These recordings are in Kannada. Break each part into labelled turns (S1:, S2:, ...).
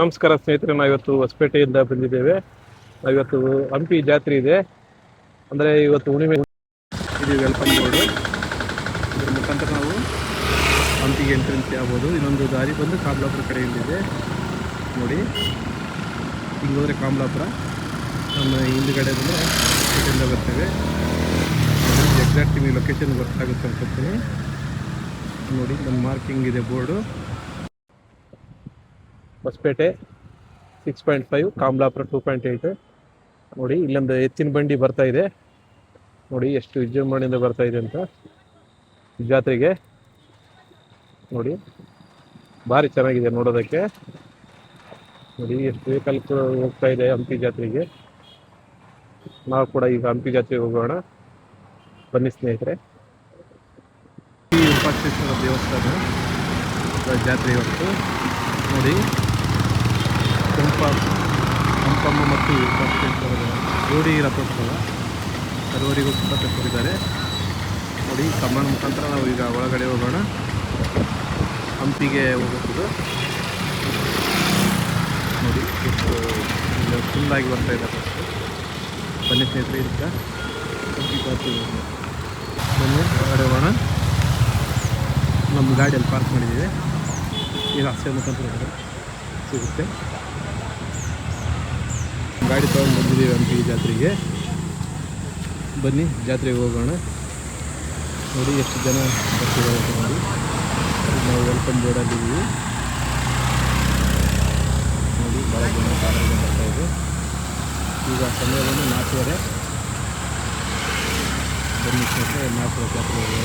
S1: ನಮಸ್ಕಾರ ಸ್ನೇಹಿತರೆ, ನಾವಿವತ್ತು ಹೊಸಪೇಟೆಯಿಂದ ಬಂದಿದ್ದೇವೆ. ನಾವಿವತ್ತು ಹಂಪಿ ಜಾತ್ರೆ ಇದೆ, ಅಂದರೆ ಇವತ್ತು ಹುಣ್ಣಿಮೆ ಇದು ವೆಲ್ಕಮ್ ಬೋರ್ಡು. ಇದರ ಮುಖಾಂತರ ನಾವು ಹಂಪಿಗೆ ಎಂಟ್ರೆನ್ಸ್ ಆಗ್ಬೋದು. ಇನ್ನೊಂದು ದಾರಿ ಬಂದು ಕಾಮಲಾಪುರ ಕಡೆಯಿಂದಿದೆ ನೋಡಿ. ಹಿಂಗೆ ಹೋದರೆ ಕಾಮಲಾಪುರ, ನಮ್ಮ ಹಿಂದುಗಡೆ ಬಂದರೆ ಹೊಸಪೇಟೆಯಿಂದ ಬರ್ತೇವೆ. ಎಕ್ಸಾಕ್ಟ್ ನಿಮಗೆ ಲೊಕೇಶನ್ ಗೊತ್ತಾಗುತ್ತೆ ಅನ್ಸುತ್ತೀನಿ ನೋಡಿ. ನಮ್ಮ ಮಾರ್ಕಿಂಗ್ ಇದೆ ಬೋರ್ಡು. ಹೊಸಪೇಟೆ 6.5, ಕಾಮಲಾಪುರ 2.8 ನೋಡಿ. ಇಲ್ಲೊಂದು ಎತ್ತಿನ ಬಂಡಿ ಬರ್ತಾ ಇದೆ ನೋಡಿ, ಎಷ್ಟು ವಿಜೃಂಭಣೆಯಿಂದ ಬರ್ತಾ ಇದೆ ಅಂತ ಜಾತ್ರೆಗೆ ನೋಡಿ. ಭಾರಿ ಚೆನ್ನಾಗಿದೆ ನೋಡೋದಕ್ಕೆ ನೋಡಿ. ಎಷ್ಟು ವೆಹಿಕಲ್ಸ್ ಹೋಗ್ತಾ ಇದೆ ಹಂಪಿ ಜಾತ್ರೆಗೆ. ನಾವು ಕೂಡ ಈಗ ಹಂಪಿ ಜಾತ್ರೆಗೆ ಹೋಗೋಣ, ಬನ್ನಿ ಸ್ನೇಹಿತರೆ. ಈ ವಿರೂಪಾಕ್ಷೇಶ್ವರ ದೇವಸ್ಥಾನ ಜಾತ್ರೆ ಇವತ್ತು ನೋಡಿ. ಹಂಪಮ್ಮ ಮತ್ತು ವಿರೂಪಾಕ್ಷೇಶ್ವರದ ಜೋಡಿ ರಥೋತ್ಸವ, ಸರ್ವರಿಗೂ ಕೂಡ ಕಟ್ಟಿದ್ದಾರೆ ನೋಡಿ. ಕಮಾನ ಮುಖಾಂತರ ನಾವು ಈಗ ಒಳಗಡೆ ಹೋಗೋಣ, ಹಂಪಿಗೆ ಹೋಗುತ್ತಿದ್ದು ನೋಡಿ. ಎಷ್ಟು ಫುಲ್ಲಾಗಿ ಬರ್ತಾ ಇದೆ ಫಸ್ಟು. ಬನ್ನಿ ಸ್ನೇಹಿತರೆ, ಇದಕ್ಕ ಹಂಪಿ ಜಾತ್ರೆ ಬನ್ನಿ ಒಳಗಡೆ ಹೋಗೋಣ. ನಮ್ಮ ಗಾಡಿಯಲ್ಲಿ ಪಾರ್ಕ್ ಮಾಡಿದ್ದೀವಿ, ಈಗ ರಸ್ತೆ ಮುಖಾಂತರ ಸಿಗುತ್ತೆ. ಗಾಡಿ ತೊಗೊಂಡು ಬಂದಿದ್ದೀವಿ ಹಂಪಿ ಜಾತ್ರೆಗೆ. ಬನ್ನಿ ಜಾತ್ರೆಗೆ ಹೋಗೋಣ ನೋಡಿ. ಎಷ್ಟು ಜನ ಬರ್ತಿದ್ದಾರೆ ನೋಡಿ. ನಾವು ವೆಲ್ಕಮ್ ಬೋರ್ಡಲ್ಲಿದ್ದೀವಿ ನೋಡಿ. ಭಾಳ ಜನ ಕಾರಲ್ಲಿ ಬರ್ತಾ ಇದೆ. ಈಗ ಸಮಯ ಬಂದು 4:30. ಬನ್ನಿ ಸ್ನೇಹಿತರೆ, 4:00 ಜಾತ್ರೆ ಹೋಗೋಣ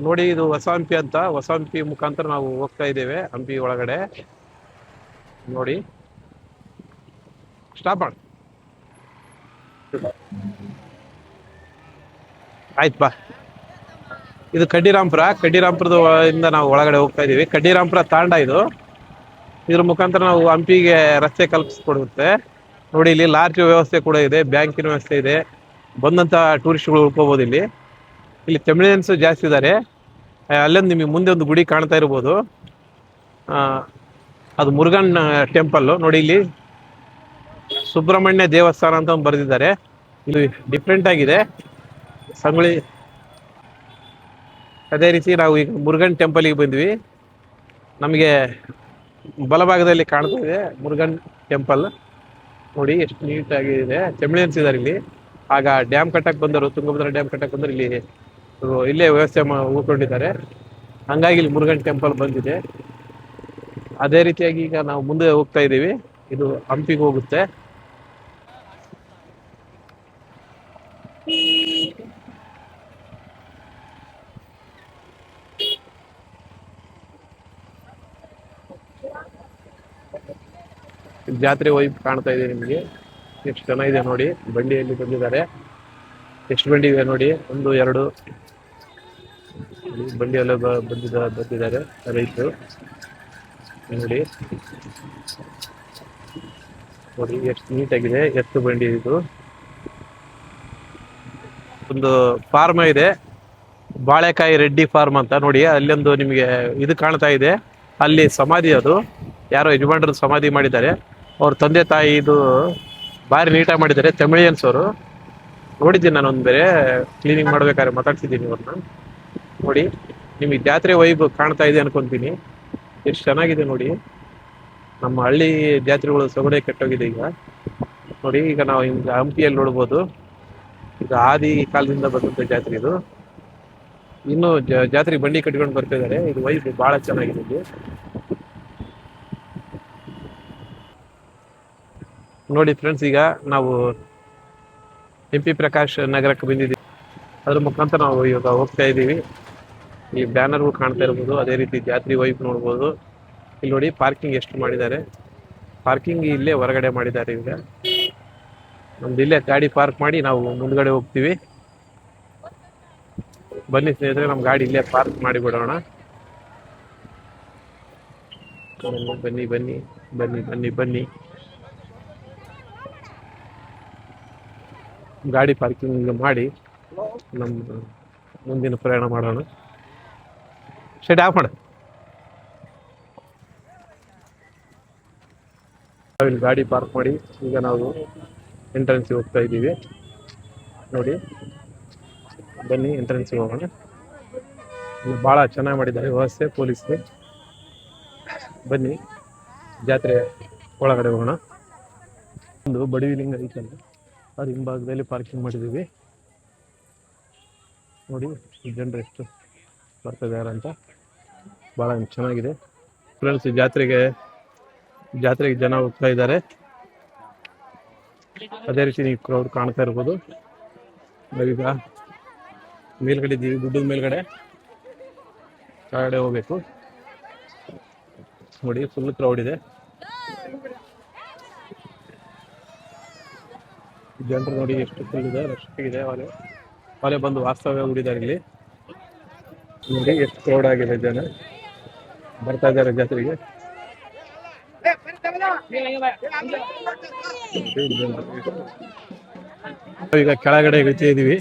S1: ನೋಡಿ. ಇದು ಹೊಸ ಹಂಪಿ ಅಂತ, ಹೊಸ ಹಂಪಿ ಮುಖಾಂತರ ನಾವು ಹೋಗ್ತಾ ಇದ್ದೇವೆ ಹಂಪಿ ಒಳಗಡೆ ನೋಡಿ. ಸ್ಟಾಪ್ ಮಾಡಿ, ಆಯ್ತು ಬಾ. ಇದು ಕಡ್ಡಿರಾಂಪುರದ ಇಂದ ನಾವು ಒಳಗಡೆ ಹೋಗ್ತಾ ಇದೀವಿ. ಕಡ್ಡಿರಾಂಪುರ ತಾಂಡ ಇದು. ಇದ್ರ ಮುಖಾಂತರ ನಾವು ಹಂಪಿಗೆ ರಸ್ತೆ ಕಲ್ಪಿಸ್ಕೊಡುತ್ತೆ ನೋಡಿ. ಇಲ್ಲಿ ಲಾಡ್ಜ್ ವ್ಯವಸ್ಥೆ ಕೂಡ ಇದೆ, ಬ್ಯಾಂಕಿನ ವ್ಯವಸ್ಥೆ ಇದೆ. ಬಂದಂತ ಟೂರಿಸ್ಟ್ಗಳು ಉಳ್ಕೋಬಹುದು ಇಲ್ಲಿ. ಇಲ್ಲಿ ತಮಿಳಿಯನ್ಸ್ ಜಾಸ್ತಿ ಇದ್ದಾರೆ. ಅಲ್ಲೊಂದು ನಿಮಗೆ ಮುಂದೆ ಒಂದು ಗುಡಿ ಕಾಣ್ತಾ ಇರ್ಬೋದು, ಅದು ಮುರುಗನ್ ಟೆಂಪಲ್ ನೋಡಿ. ಇಲ್ಲಿ ಸುಬ್ರಹ್ಮಣ್ಯ ದೇವಸ್ಥಾನ ಅಂತ ಒಂದು ಬರೆದಿದ್ದಾರೆ. ಇದು ಡಿಫ್ರೆಂಟ್ ಆಗಿದೆ ಸಂಗೊಳ್ಳಿ. ಅದೇ ರೀತಿ ನಾವು ಈಗ ಮುರುಗನ್ ಟೆಂಪಲ್ಗೆ ಬಂದ್ವಿ. ನಮಗೆ ಬಲಭಾಗದಲ್ಲಿ ಕಾಣ್ತಾ ಇದೆ ಮುರುಗನ್ ಟೆಂಪಲ್ ನೋಡಿ. ಎಷ್ಟು ನೀಟಾಗಿ ಇದೆ. ತಮಿಳಿಯನ್ಸ್ ಇದ್ದಾರೆ ಇಲ್ಲಿ. ಆಗ ಡ್ಯಾಮ್ ಕಟ್ಟಕ್ಕೆ ಬಂದರು, ತುಂಗಭದ್ರಾ ಡ್ಯಾಮ್ ಕಟ್ಟಕ್ಕೆ ಬಂದರು, ಇಲ್ಲೇ ವ್ಯವಸ್ಥೆ ಉಳ್ಕೊಂಡಿದ್ದಾರೆ. ಹಂಗಾಗಿ ಇಲ್ಲಿ ಮುರುಗನ್ ಟೆಂಪಲ್ ಬಂದಿದೆ. ಅದೇ ರೀತಿಯಾಗಿ ಈಗ ನಾವು ಮುಂದೆ ಹೋಗ್ತಾ ಇದ್ದೀವಿ. ಇದು ಹಂಪಿಗೆ ಹೋಗುತ್ತೆ. ಜಾತ್ರೆ ವೈಬ್ ಕಾಣ್ತಾ ಇದೆ ನಿಮಗೆ. ಎಷ್ಟು ಚೆನ್ನಾಗಿದೆ ನೋಡಿ. ಬಂಡಿಯಲ್ಲಿ ಬಂದಿದ್ದಾರೆ. ಎಷ್ಟು ಬಂಡಿ ಇವೆ ನೋಡಿ, 1, 2 ಬಂಡಿಯೆಲ್ಲ ಬಂದಿದ್ದಾರೆ ರೈತರು ನೋಡಿ. ನೋಡಿ ಎಷ್ಟು ನೀಟಾಗಿದೆ. ಎಷ್ಟು ಬಂಡಿ ಇದು. ಒಂದು ಫಾರ್ಮ್ ಇದೆ, ಬಾಳೆಕಾಯಿ ರೆಡ್ಡಿ ಫಾರ್ಮ್ ಅಂತ ನೋಡಿ. ಅಲ್ಲೊಂದು ನಿಮಗೆ ಇದು ಕಾಣ್ತಾ ಇದೆ, ಅಲ್ಲಿ ಸಮಾಧಿ. ಅದು ಯಾರೋ ಯಜಮಾನ್ರ ಸಮಾಧಿ ಮಾಡಿದ್ದಾರೆ. ಅವ್ರ ತಂದೆ ತಾಯಿ ಇದು ಭಾರಿ ನೀಟಾಗಿ ಮಾಡಿದ್ದಾರೆ. ತಮಿಳಿಯನ್ಸ್ ಅವರು. ನೋಡಿದ್ದೀನಿ ನಾನು ಒಂದು ಬೇರೆ ಕ್ಲೀನಿಂಗ್ ಮಾಡ್ಬೇಕಾದ್ರೆ ಮಾತಾಡ್ತಿದ್ದೀನಿ ಅವ್ರನ್ನ ನೋಡಿ. ನಿಮಗೆ ಜಾತ್ರೆ ವೈಬ್ ಕಾಣ್ತಾ ಇದೆ ಅನ್ಕೊಂತೀನಿ. ಎಷ್ಟು ಚೆನ್ನಾಗಿದೆ ನೋಡಿ. ನಮ್ಮ ಹಳ್ಳಿ ಜಾತ್ರೆಗಳು ಸೊಗಡೆ ಕೆಟ್ಟೋಗಿದೆ ಈಗ ನೋಡಿ. ಈಗ ನಾವು ಹಿಂಗೆ ಹಂಪಿಯಲ್ಲಿ ನೋಡ್ಬೋದು. ಈಗ ಆದಿ ಕಾಲದಿಂದ ಬಂದಂತ ಜಾತ್ರೆ ಇದು. ಇನ್ನು ಜಾತ್ರೆ ಬಂಡಿ ಕಟ್ಕೊಂಡು ಬರ್ತಿದ್ದಾರೆ. ಇದು ವೈಬ್ ಬಹಳ ಚೆನ್ನಾಗಿದೆ ಇಲ್ಲಿ ನೋಡಿ ಫ್ರೆಂಡ್ಸ್. ಈಗ ನಾವು MP ಪ್ರಕಾಶ್ ನಗರಕ್ಕೆ ಬಂದಿದ್ದೀವಿ. ಅದ್ರ ಮುಖಾಂತರ ನಾವು ಇವಾಗ ಹೋಗ್ತಾ ಇದ್ದೀವಿ. ಈ ಬ್ಯಾನರ್ಗಳು ಕಾಣ್ತಾ ಇರ್ಬೋದು. ಅದೇ ರೀತಿ ಜಾತ್ರೆ ವೈಬ್ ನೋಡ್ಬೋದು. ಇಲ್ಲಿ ನೋಡಿ ಪಾರ್ಕಿಂಗ್ ಎಷ್ಟು ಮಾಡಿದ್ದಾರೆ. ಪಾರ್ಕಿಂಗ್ ಇಲ್ಲೇ ಹೊರಗಡೆ ಮಾಡಿದ್ದಾರೆ. ಈಗ ನಮ್ದು ಇಲ್ಲೇ ಗಾಡಿ ಪಾರ್ಕ್ ಮಾಡಿ ನಾವು ಮುಂದ್ಗಡೆ ಹೋಗ್ತೀವಿ. ಬನ್ನಿ ಸ್ನೇಹಿತರೆ, ನಮ್ಮ ಗಾಡಿ ಇಲ್ಲೇ ಪಾರ್ಕ್ ಮಾಡಿ ಬಿಡೋಣ. ಬನ್ನಿ ಬನ್ನಿ ಬನ್ನಿ ಬನ್ನಿ ಬನ್ನಿ. ಗಾಡಿ ಪಾರ್ಕಿಂಗ್ ಮಾಡಿ ನಮ್ಮ ಮುಂದಿನ ಪ್ರಯಾಣ ಮಾಡೋಣ. ಶೆಡ್ ಆಫ್ ಮಾಡು. ನಾವಿಲ್ಲಿ ಗಾಡಿ ಪಾರ್ಕ್ ಮಾಡಿ ಈಗ ನಾವು ಎಂಟ್ರೆನ್ಸ್ಗೆ ಹೋಗ್ತಾ ಇದ್ದೀವಿ. ನೋಡಿ, ಬನ್ನಿ ಎಂಟ್ರೆನ್ಸ್ಗೆ ಹೋಗೋಣ. ಇಲ್ಲಿ ಭಾಳ ಚೆನ್ನಾಗಿ ಮಾಡಿದ್ದಾರೆ ವ್ಯವಸ್ಥೆ ಪೊಲೀಸ್ಗೆ. ಬನ್ನಿ ಜಾತ್ರೆ ಒಳಗಡೆ ಹೋಗೋಣ. ಒಂದು ಬಡವಿಲಿಂಗ ಐತಲ್ಲ, ಅದು ಹಿಂಭಾಗದಲ್ಲಿ ಪಾರ್ಕಿಂಗ್ ಮಾಡಿದ್ದೀವಿ. ನೋಡಿ ಜನರು ಎಷ್ಟು ಬರ್ತಿದ್ದಾರೆ ಅಂತ, ಭಾಳ ಚೆನ್ನಾಗಿದೆ ಫ್ರೆಂಡ್ಸ್. ಜಾತ್ರೆಗೆ ಜನ ಹೋಗ್ತಾ ಇದ್ದಾರೆ. ಅದೇ ರೀತಿ ನೀವು ಕ್ರೌಡ್ ಕಾಣ್ತಾ ಇರ್ಬೋದು. ನಾವೀಗ ಮೇಲ್ಗಡೆ ಇದ್ದೀವಿ, ಗುಡ್ಡದ ಮೇಲ್ಗಡೆ. ಕೆಳಗಡೆ ಹೋಗ್ಬೇಕು. ನೋಡಿ ಫುಲ್ ಕ್ರೌಡ್ ಇದೆ. ಜನರು ನೋಡಿ ಎಷ್ಟು ಫುಲ್ ಇದೆ, ರಶ್ ಇದೆ. ಅವರೇ ಬಂದು ವಾಸ್ತವ್ಯ ಹೂಡಿದ್ದಾರೆ ಇಲ್ಲಿ. ನೋಡಿ ಎಷ್ಟು ಕ್ರೌಡ್ ಆಗಿದೆ, ಜನ ಬರ್ತಾ ಇದ್ದಾರೆ ಜಾತ್ರೆಗೆ. ಈಗ ಕೆಳಗಡೆ ಇಳಿತಾ ಇದೀವಿ.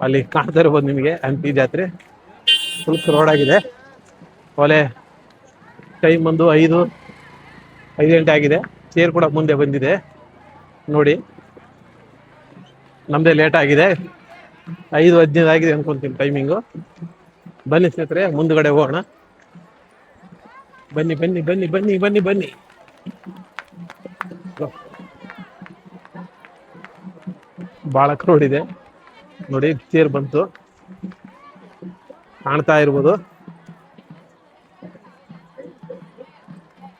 S1: ಅಲ್ಲಿ ಕಾಣ್ತಾ ಇರ್ಬೋದು ನಿಮಗೆ ಹಂಪಿ ಜಾತ್ರೆ ಫುಲ್ ಕ್ರೌಡ್ ಆಗಿದೆ. ಒಲೆ ಟೈಮ್ ಬಂದು 5 ಗಂಟೆ ಆಗಿದೆ. ಚೇರ್ ಕೂಡ ಮುಂದೆ ಬಂದಿದೆ. ನೋಡಿ, ನಮ್ದೇ ಲೇಟ್ ಆಗಿದೆ. 5:15 ಆಗಿದೆ ಅನ್ಕೊಂತೀನಿ ಟೈಮಿಂಗು. ಬನ್ನಿ ಸ್ನೇಹಿತರೆ, ಮುಂದ್ಗಡೆ ಹೋಗೋಣ. ಬನ್ನಿ ಬನ್ನಿ ಬನ್ನಿ ಬನ್ನಿ ಬನ್ನಿ ಬನ್ನಿ. ಭಾಳ ಕ್ರೌಡ್ ಇದೆ ನೋಡಿ. ಚೇರ್ ಬಂತು, ಕಾಣ್ತಾ ಇರ್ಬೋದು.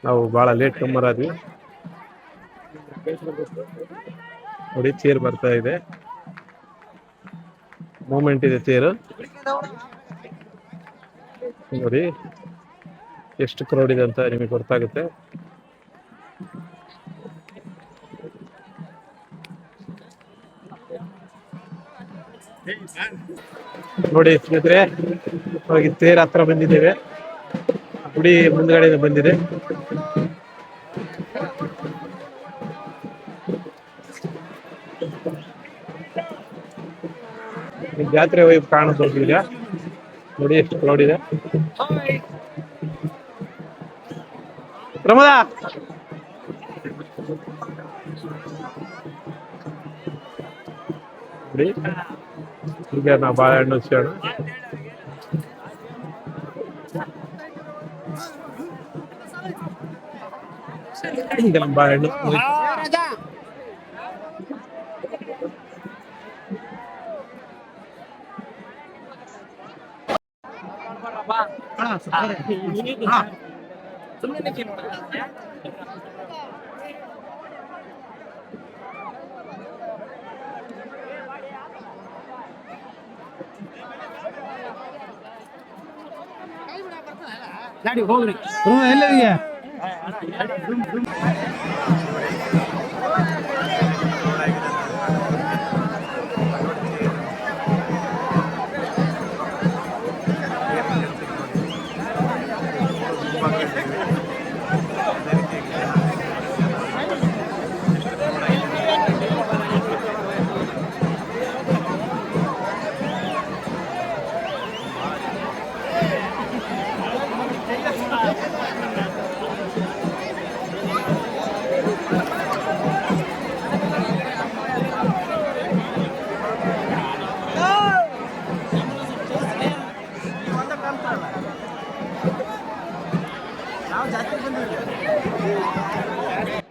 S1: ನಾವು ಭಾಳ ಲೇಟ್ ಕಮ್ಮರ್ ಆದ್ವಿ. ನೋಡಿ ಚೇರ್ ಬರ್ತಾ ಇದೆ, ಮೂಮೆಂಟ್ ಇದೆ ಚೇರು. ನೋಡಿ ಎಷ್ಟು ಕ್ರೌಡ್ ಇದೆ ಅಂತ ನಿಮಗೆ ಗೊತ್ತಾಗುತ್ತೆ. ನೋಡಿ ಸ್ನೇಹಿತರೆ, ಹೋಗಿ ತೇರ್ ಹತ್ರ ಬಂದಿದ್ದೇವೆ. ಗುಡಿ ಮುಂದ್ಗಡೆ ಬಂದಿದೆ. ಜಾತ್ರೆ ಹೋಗಿ ಕಾಣಿಸ್ಬೋದು. ಈಗ ನೋಡಿ ಎಷ್ಟು ಕ್ರೌಡ್ ಇದೆ. ಪ್ರಮೋದ ನೋಡಿ, ಈಗ ನಾವು ಬಾಳೆಹಣ್ಣು ಸಿಗೋಣ. ಈಗ ನಮ್ಮ ಬಾಳೆಹಣ್ಣು
S2: ಹೋಗ್ರಿ ಎಲ್ಲರಿಗೆ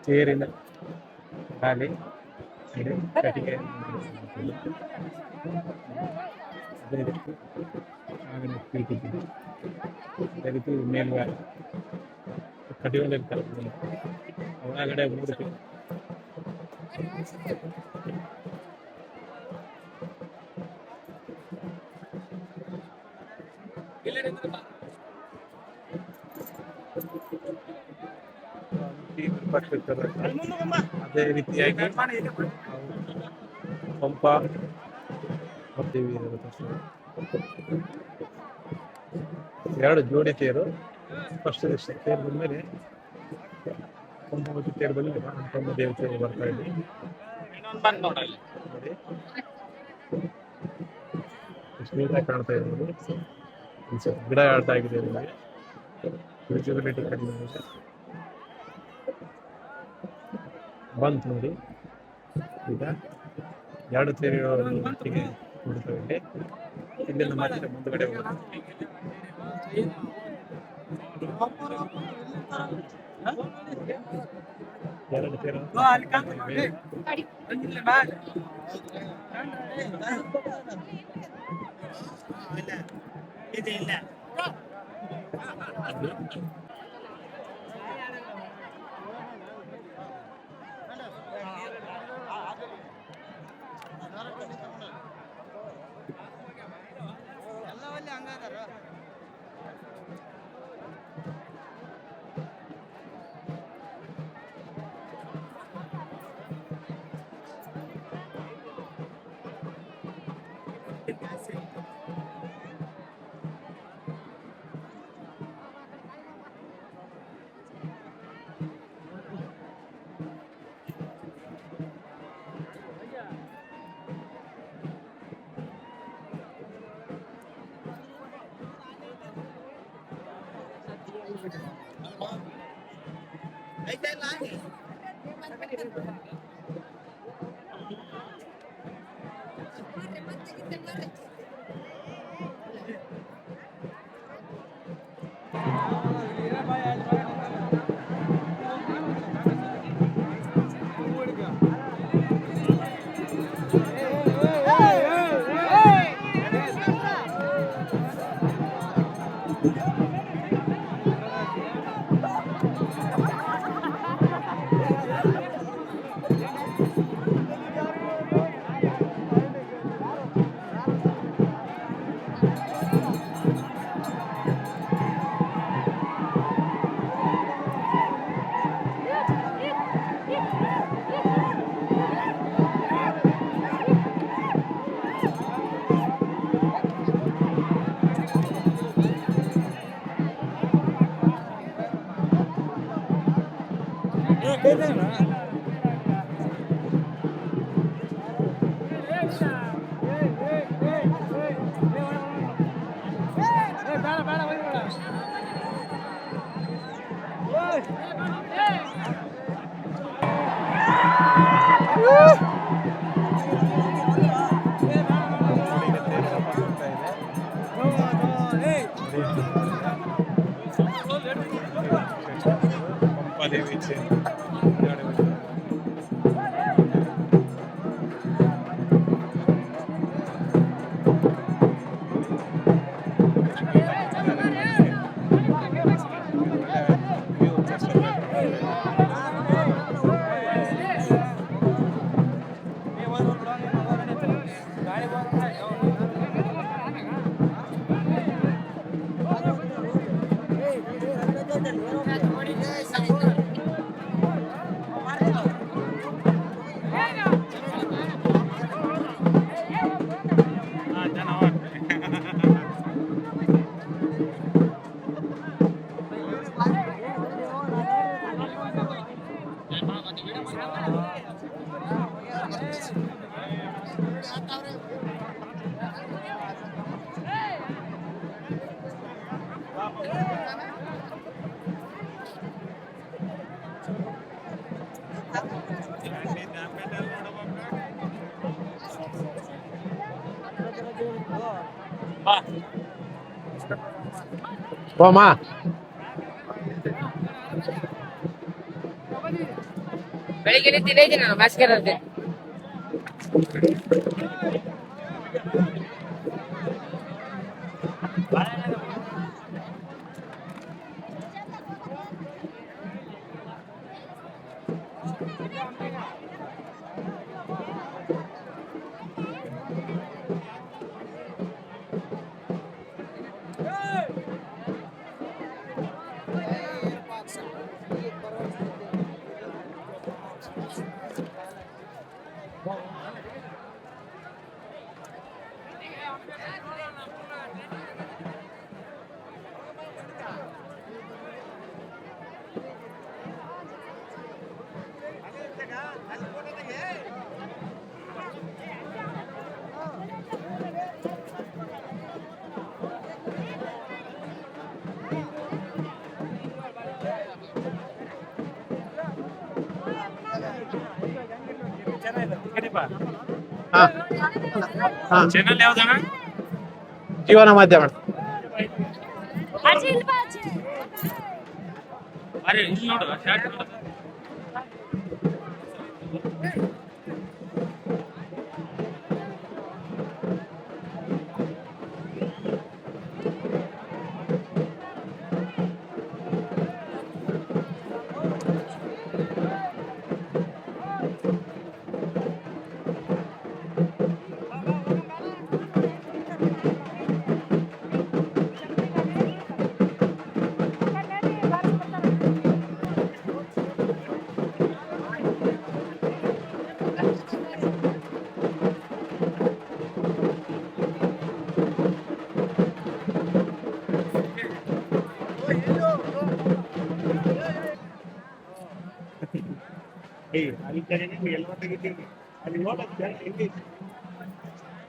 S1: ತೇರಿನ ಖಾಲಿ ಕಟ್ಟಿಗೆ ಅದೇ ರೀತಿ ಮೇಲ್ಗಾಲ ಕಟ್ಟಿಕೊಂಡಿರ್ತಾರೆ. ಒಳಗಡೆ ಮೂರ್ತಿ ಅದೇ ರೀತಿಯಾಗಿ ಪಂಪ ಮತ್ತೆ ಎರಡು ಜೋಡಿ ತೇರು. ಫಸ್ಟ್ ತೇರು ಬಂದ್ಮೇಲೆ ಪಂಪ ಮತ್ತು ತೇರು ಬಂದ್ರೆ ಪಂಪ ದೇವತೆ ಬರ್ತಾ ಇದೆ. ನೋಡಿ ಎಷ್ಟು ನೀಟಾಗಿ ಕಾಣ್ತಾ ಇರ್ಬೋದು. ಗಿಡ ಆಡ್ತಾ ಆಗಿದೆ, ನಿಮಗೆ ವಿಸಿಬಿಲಿಟಿ ಕಡಿಮೆ ಇದೆ. ಬಂತು ನೋಡಿ. ಈಗ ಎರಡು ತೇರುಗಳು ಒಟ್ಟಿಗೆ ನೋಡ್ತವೆ ಇಲ್ಲಿ. ಇಲ್ಲಿಂದ ಮತ್ತೆ ಮುಂದುಗಡೆ ಹೋಗುತ್ತೆ. ಎರಡು ತೇರು ಪಂಪಾದೇವಿ ಓಮಾ
S2: ಬೆಳಿಗ್ಗೆ ತಿಂದಿದ್ದೀನಿ ನಾನು ಭಾಸ್ಕರ್ ಅಂತೆ.
S1: ಹಾ ಹಾ
S3: ಚಾನಲ್ ಯಾವ್ದಣ್ಣ?
S1: ಜೀವನ ಮಾಧ್ಯಮ.
S3: ಅರೆ ಇಲ್ಲಿ ನೋಡು ಶಾರ್ಟ್ ನೋಡು.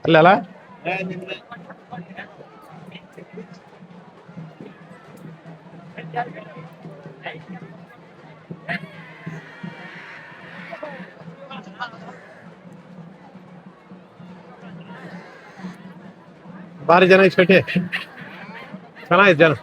S1: ಅಲ್ಲಲ್ಲ ಭಾರಿ ಜನ ಇಸ್ಕಟ್ಟೆ ಚೆನ್ನಾಗಿದೆ ಜನ.